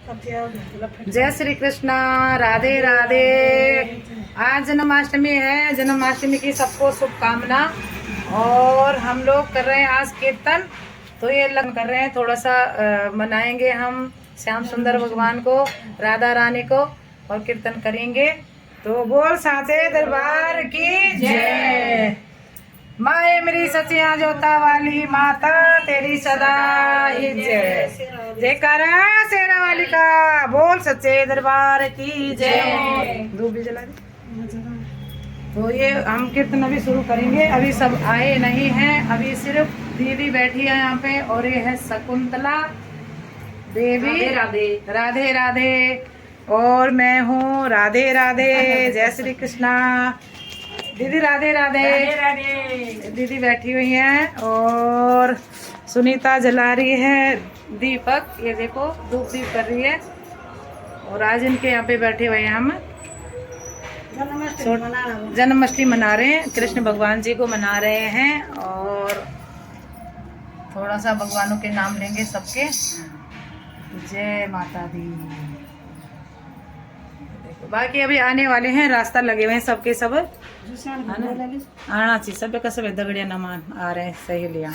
जय श्री कृष्णा, राधे राधे। आज जन्माष्टमी है, जन्माष्टमी की सबको शुभकामना। और हम लोग कर रहे हैं आज कीर्तन, तो ये लग कर रहे हैं, थोड़ा सा मनाएंगे हम श्याम सुंदर भगवान को, राधा रानी को, और कीर्तन करेंगे। तो बोल साचे दरबार की जय। माए मेरी सचिया जोता वाली माता तेरी सदा ही जय। जयकारा शेरा वाली का, बोल सच्चे दरबार की जय। धूप भी जला दे। तो ये हम कीर्तन अभी शुरू करेंगे। अभी सब आए नहीं हैं, अभी सिर्फ दीदी बैठी है यहाँ पे, और ये है शकुंतला देवी। राधे राधे राधे। और मैं हूँ राधे राधे। जय श्री कृष्णा। दीदी राधे राधे राधे। दीदी बैठी हुई हैं, और सुनीता जला रही है दीपक, ये देखो धूप दीप कर रही है। और आज इनके यहाँ पे बैठे हुए हैं हम, जन्माष्टमी मना रहे हैं, कृष्ण भगवान जी को मना रहे हैं। और थोड़ा सा भगवानों के नाम लेंगे सबके। जय माता दी। बाकी अभी आने वाले हैं, रास्ता लगे हुए हैं सबके सब, आना चाहिए सब का सब दगड़िया नमान आ रहे हैं सहेलियाँ।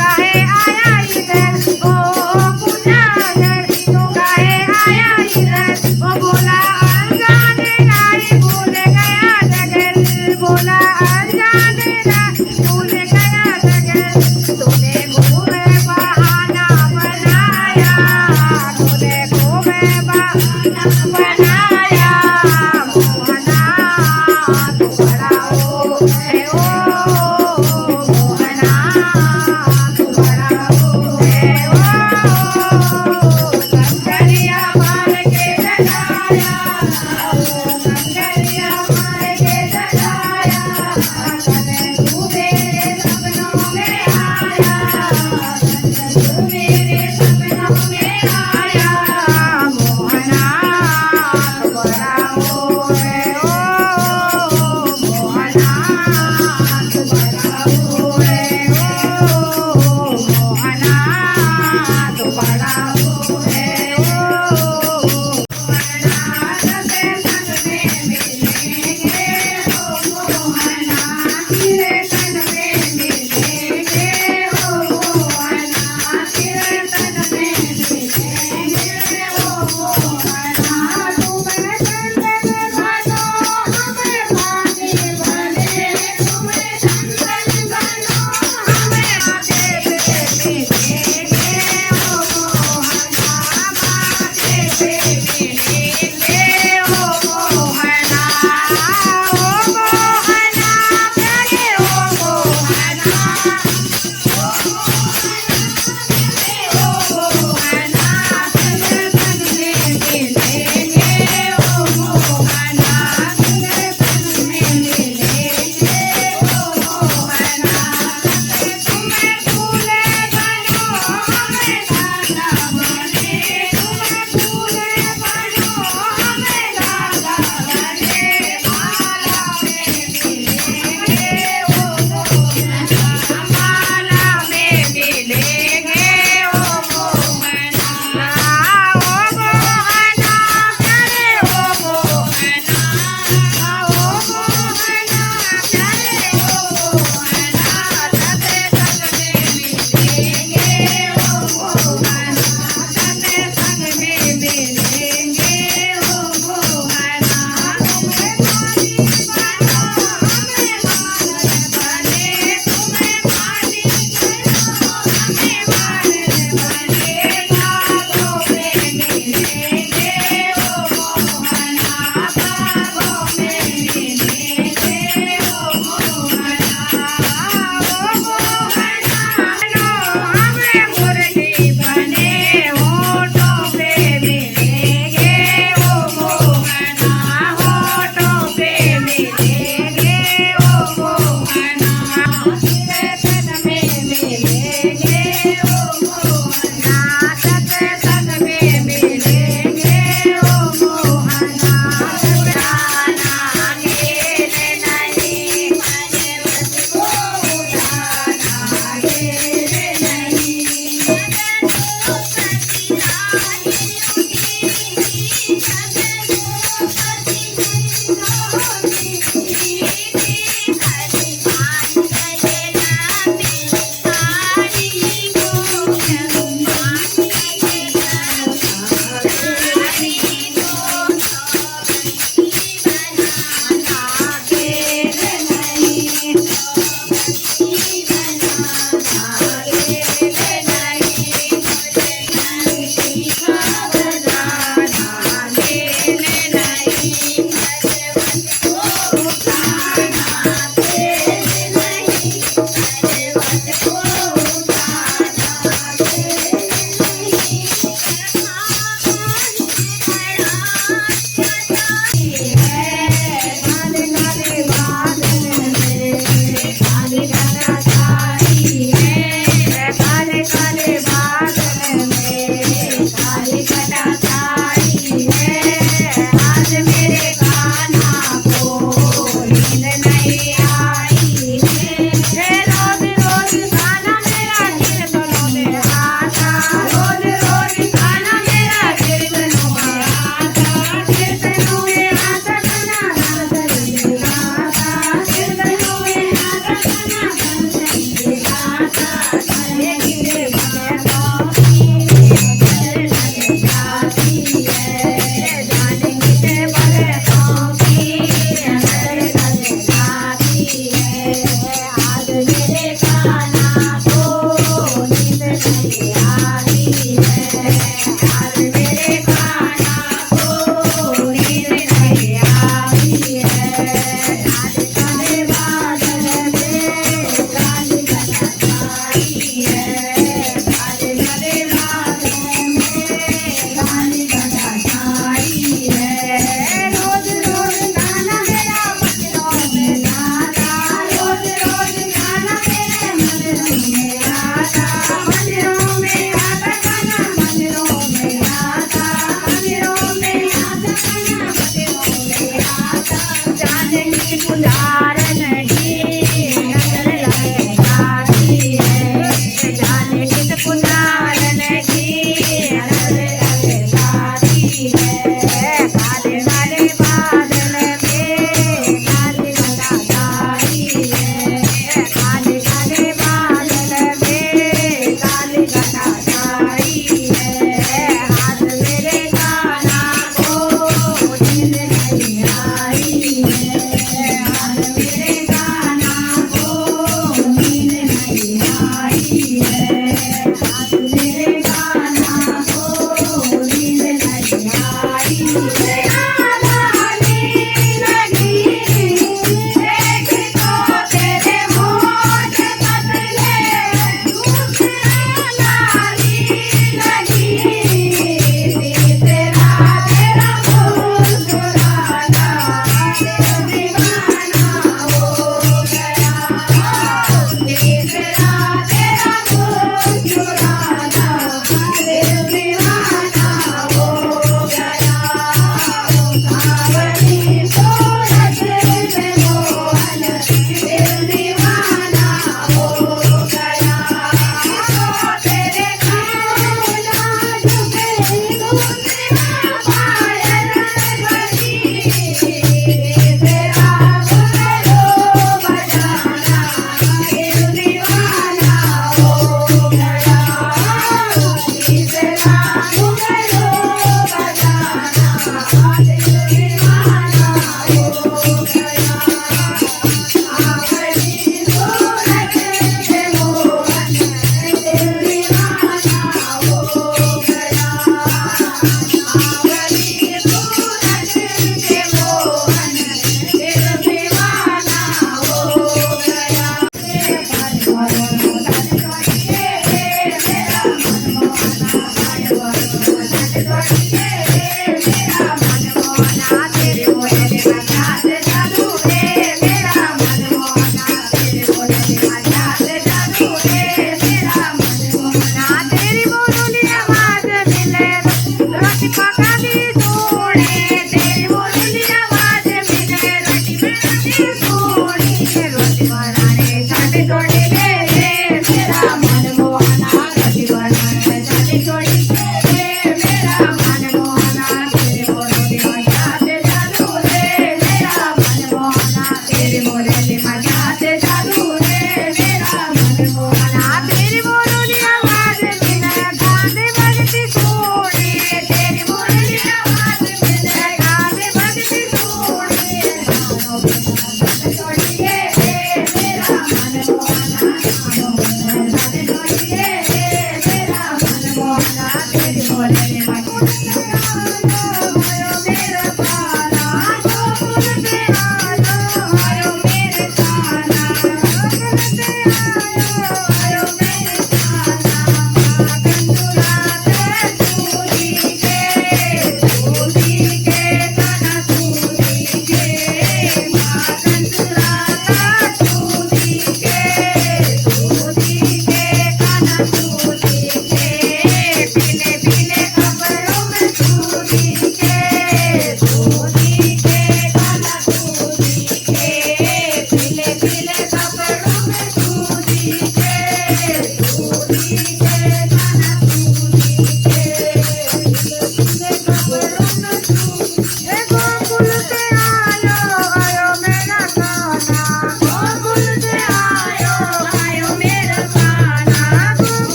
काहे आया इधर ओ पूजागर, तू काहे आया इधर ओ बोला अनजाने नाई भूल गया जगर, बोला अनजाने नाई भूल गया जगर, तूने मुँह में बहाना बनाया, तूने मुँह में बहाना बनाया, मोहना तू बड़ा हो मोहना तू बड़ा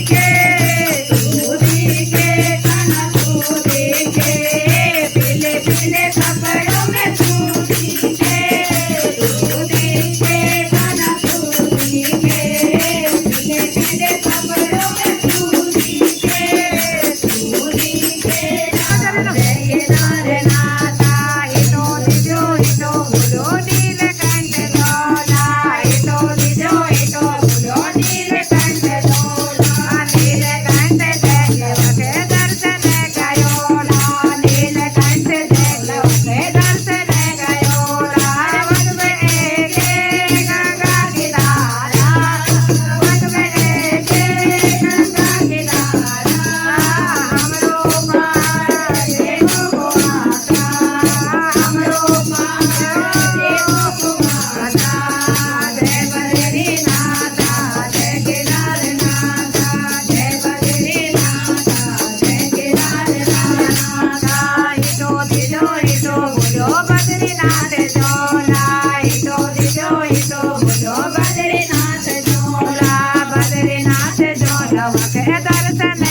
के के दर्शन